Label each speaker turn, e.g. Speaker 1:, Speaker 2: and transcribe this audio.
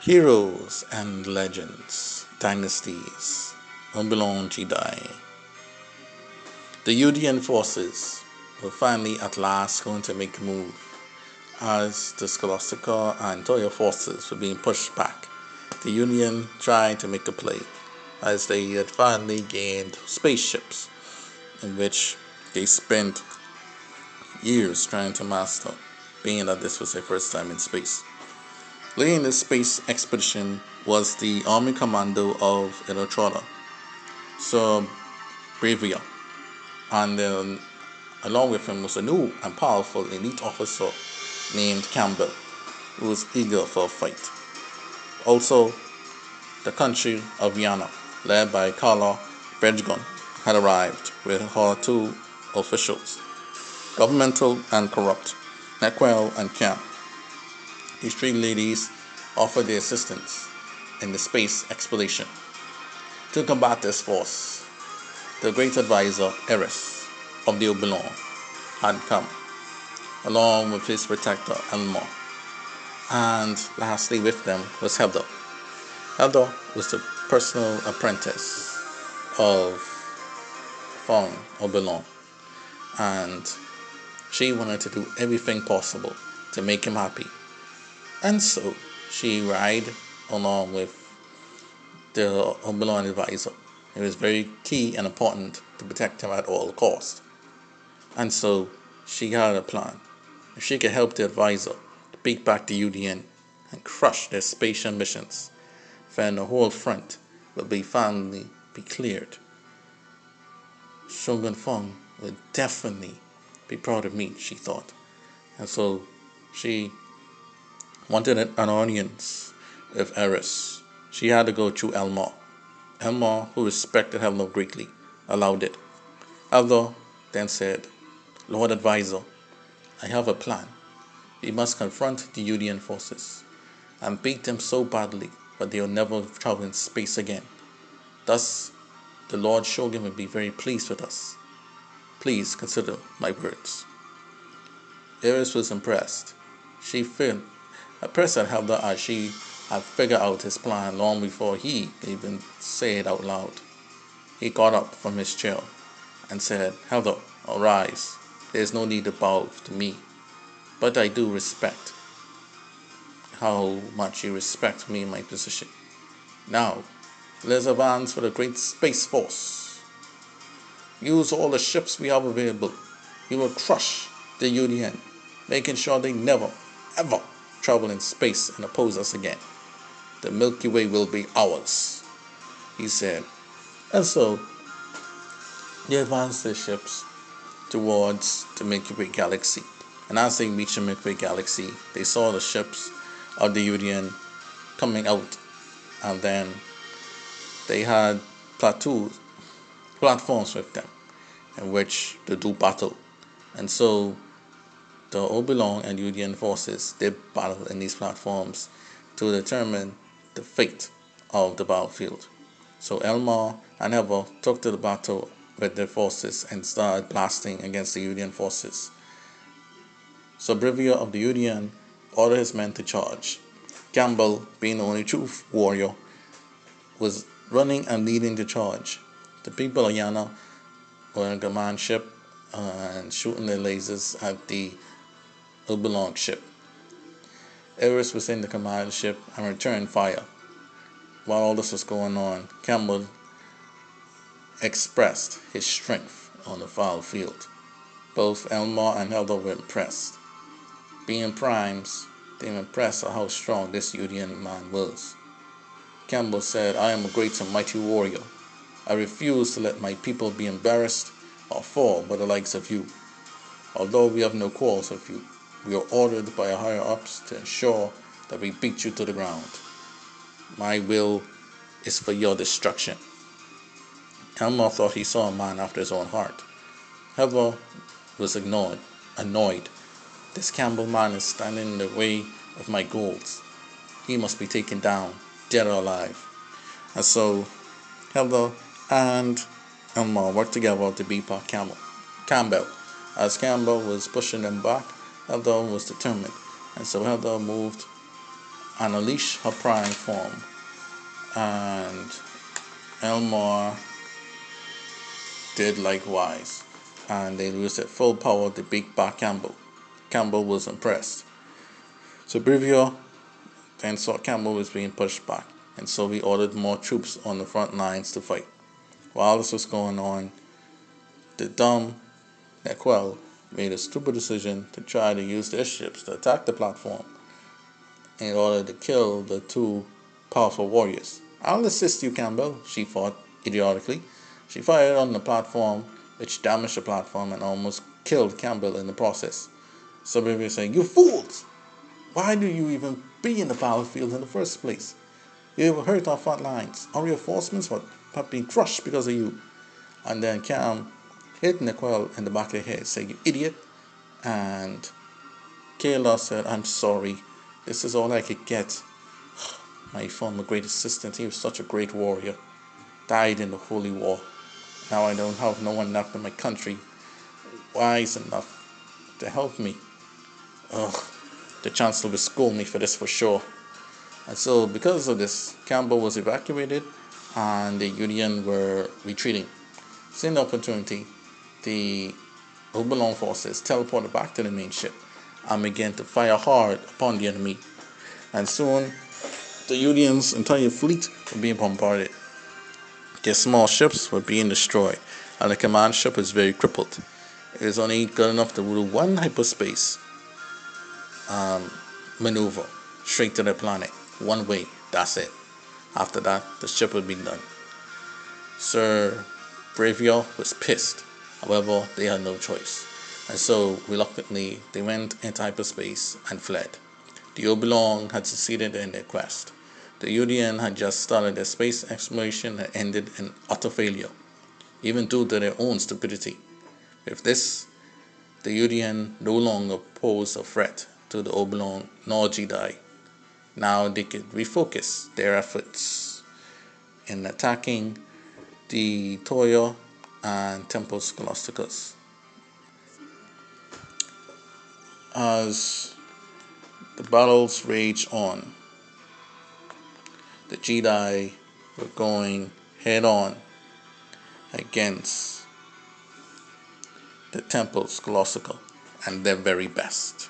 Speaker 1: Heroes and Legends, Dynasties, Babylon Jedi. The Udian forces were finally at last going to make a move as the Scholastica and Toya forces were being pushed back. The Union tried to make a play as they had finally gained spaceships in which they spent years trying to master, being that this was their first time in space. Leading this space expedition was the Army Commando of Electroda, Sir Bravia, and along with him was a new and powerful elite officer named Campbell, who was eager for a fight. Also, the country of Vienna, led by Carla Bedgon, had arrived with her two officials, governmental and corrupt, Nequel and Cam. These three ladies offered their assistance in the space expedition. To combat this force, the great advisor Eris of the Oberon had come, along with his protector Elmore, and lastly with them was Heather. Heather was the personal apprentice of Fawn Oberon, and she wanted to do everything possible to make him happy. And so she ride along with the Oberon advisor. It was very key and important to protect him at all costs. And so she had a plan. If she could help the advisor to beat back the UDN and crush their space ambitions, then the whole front would finally be cleared. Shogun Feng would definitely be proud of me, she thought. And so she wanted an audience with Eris. She had to go through Elmore. Elmore, who respected Hello greatly, allowed it. Elmore then said, Lord Advisor, I have a plan. We must confront the Udian forces and beat them so badly that they will never travel in space again. Thus, the Lord Shogun will be very pleased with us. Please consider my words. Eris was impressed. She felt impressed at Helda as she had figured out his plan long before he even said it out loud. He got up from his chair and said, Helda, arise. There is no need to bow to me, but I do respect how much you respect me in my position. Now, let's advance for the great space force. Use all the ships we have available. We will crush the UDN, making sure they never, ever travel in space and oppose us again. The Milky Way will be ours, he said. And so, they advanced their ships towards the Milky Way galaxy. And as they reached the Milky Way galaxy, they saw the ships of the Union coming out. And then they had platforms with them in which to do battle. And so the Oberon and Udian forces did battle in these platforms to determine the fate of the battlefield. So Elmar and Ever took to the battle with their forces and started blasting against the Udian forces. So Brivia of the Udian ordered his men to charge. Campbell, being the only true warrior, was running and leading the charge. The people of Yana were in a command ship and shooting their lasers at the Oberon ship. Eris was in the command ship and returned fire. While all this was going on, Campbell expressed his strength on the battlefield. Both Elmar and Helder were impressed. Being primes, they were impressed at how strong this Udian man was. Campbell said, I am a great and mighty warrior. I refuse to let my people be embarrassed or fall by the likes of you. Although we have no quarrels with you, we are ordered by our higher ups to ensure that we beat you to the ground. My will is for your destruction. Elmar thought he saw a man after his own heart. Heather was annoyed. This Campbell man is standing in the way of my goals. He must be taken down, dead or alive. And so Heather and Elmar worked together to beat back Campbell. As Campbell was pushing them back, Heather was determined. And so Heather moved and unleashed her prime form, and Elmore did likewise, and they used at full power to beat back Campbell. Campbell was impressed. So Brevier then saw Campbell was being pushed back, and so he ordered more troops on the front lines to fight. While this was going on, the dumb Nequel made a stupid decision to try to use their ships to attack the platform in order to kill the two powerful warriors. "I'll assist you, Campbell," she thought idiotically. She fired on the platform, which damaged the platform and almost killed Campbell in the process. Some of you saying, "You fools! Why do you even be in the battlefield in the first place? You have hurt our front lines. Our reinforcements have been crushed because of you." And then Cam hit Nicole in the back of the head, saying, "You idiot." And Kayla said, "I'm sorry. This is all I could get. My former great assistant, he was such a great warrior, died in the Holy War. Now I don't have no one left in my country wise enough to help me. Ugh, the Chancellor will scold me for this for sure." And so because of this, Campbell was evacuated and the Union were retreating. Seeing the opportunity, the Oberon forces teleported back to the main ship and began to fire hard upon the enemy. And soon, the Union's entire fleet were being bombarded. Their small ships were being destroyed, and the command ship was very crippled. It was only good enough to do one hyperspace maneuver straight to the planet. One way, that's it. After that, the ship would be done. Sir Brevier was pissed. However, they had no choice. And so, reluctantly, they went into hyperspace and fled. The Oberon had succeeded in their quest. The Union had just started their space exploration and ended in utter failure, even due to their own stupidity. With this, the Union no longer posed a threat to the Oberon nor Jedi. Now they could refocus their efforts in attacking the Toya and Tempus Scholasticus. As the battles raged on, the Jedi were going head on against the Tempus Scholastica and their very best.